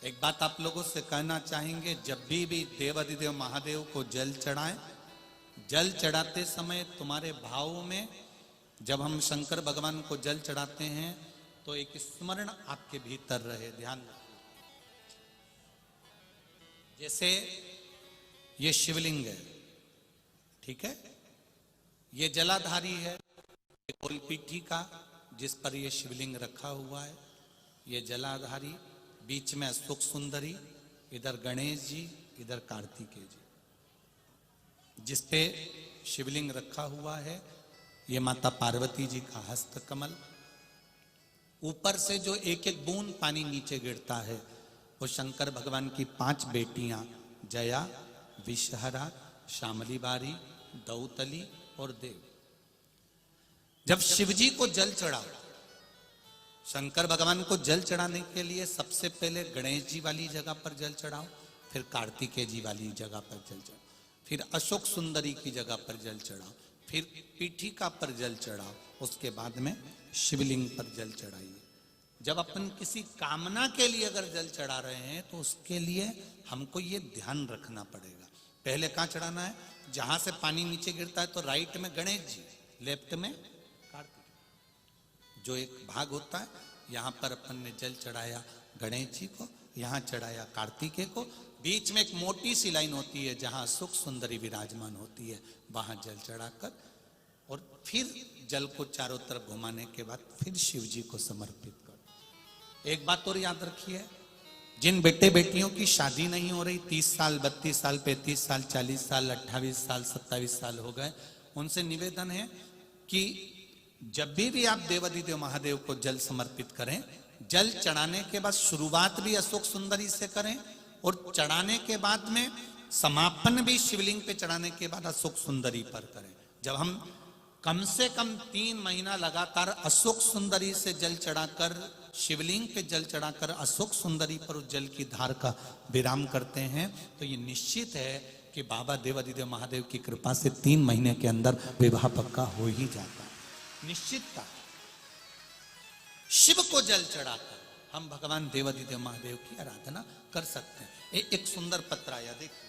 एक बात आप लोगों से कहना चाहेंगे, जब भी देवाधिदेव महादेव को जल चढ़ाएं, जल चढ़ाते समय तुम्हारे भावों में, जब हम शंकर भगवान को जल चढ़ाते हैं तो एक स्मरण आपके भीतर रहे। ध्यान रखिए, जैसे ये शिवलिंग है, ठीक है, ये जलाधारी है, कोलपीठी का जिस पर ये शिवलिंग रखा हुआ है, ये जलाधारी, बीच में अशोक सुंदरी, इधर गणेश जी, इधर कार्तिकेय जी, जिस पे शिवलिंग रखा हुआ है, ये माता पार्वती जी का हस्त कमल। ऊपर से जो एक एक बूंद पानी नीचे गिरता है वो शंकर भगवान की 5 बेटियां जया, विषहरा, श्यामली बारी, दौतली और देव। जब शिवजी को जल चढ़ाओ, शंकर भगवान को जल चढ़ाने के लिए सबसे पहले गणेश जी वाली जगह पर जल चढ़ाओ, फिर कार्तिकेय जी वाली जगह पर जल चढ़ाओ, फिर अशोक सुंदरी की जगह पर जल चढ़ाओ, फिर पीठिका पर जल चढ़ाओ, उसके बाद में शिवलिंग पर जल चढ़ाइए। जब अपन किसी कामना के लिए अगर जल चढ़ा रहे हैं तो उसके लिए हमको ये ध्यान रखना पड़ेगा, पहले कहाँ चढ़ाना है, जहां से पानी नीचे गिरता है तो राइट में गणेश जी, लेफ्ट में कार्तिक, जो एक भाग होता है, यहाँ पर अपन ने जल चढ़ाया गणेश जी को, यहाँ चढ़ाया कार्तिकेय को, बीच में एक मोटी सी लाइन होती है जहां सुख सुंदरी विराजमान होती है, वहां जल चढ़ाकर और फिर जल को चारों तरफ घुमाने के बाद फिर शिव जी को समर्पित कर। एक बात और याद रखिए, जिन बेटे बेटियों की शादी नहीं हो रही, 30 साल, 32 साल, 35 साल, 40 साल, 28 साल, 27 साल हो गए, उनसे निवेदन है कि जब भी आप देवाधिदेव महादेव को जल समर्पित करें, जल चढ़ाने के बाद शुरुआत भी अशोक सुंदरी से करें और चढ़ाने के बाद में समापन भी शिवलिंग पे चढ़ाने के बाद अशोक सुंदरी पर करें। जब हम कम से कम 3 महीना लगातार अशोक सुंदरी से जल चढ़ाकर, शिवलिंग पे जल चढ़ाकर अशोक सुंदरी पर उस जल की धार का विराम करते हैं तो ये निश्चित है कि बाबा देवाधिदेव महादेव की कृपा से 3 महीने के अंदर विवाह पक्का हो ही जाता है, निश्चितता। शिव को जल चढ़ाकर हम भगवान देवाधिदेव महादेव की आराधना कर सकते हैं। एक सुंदर पत्र आया, देखिए।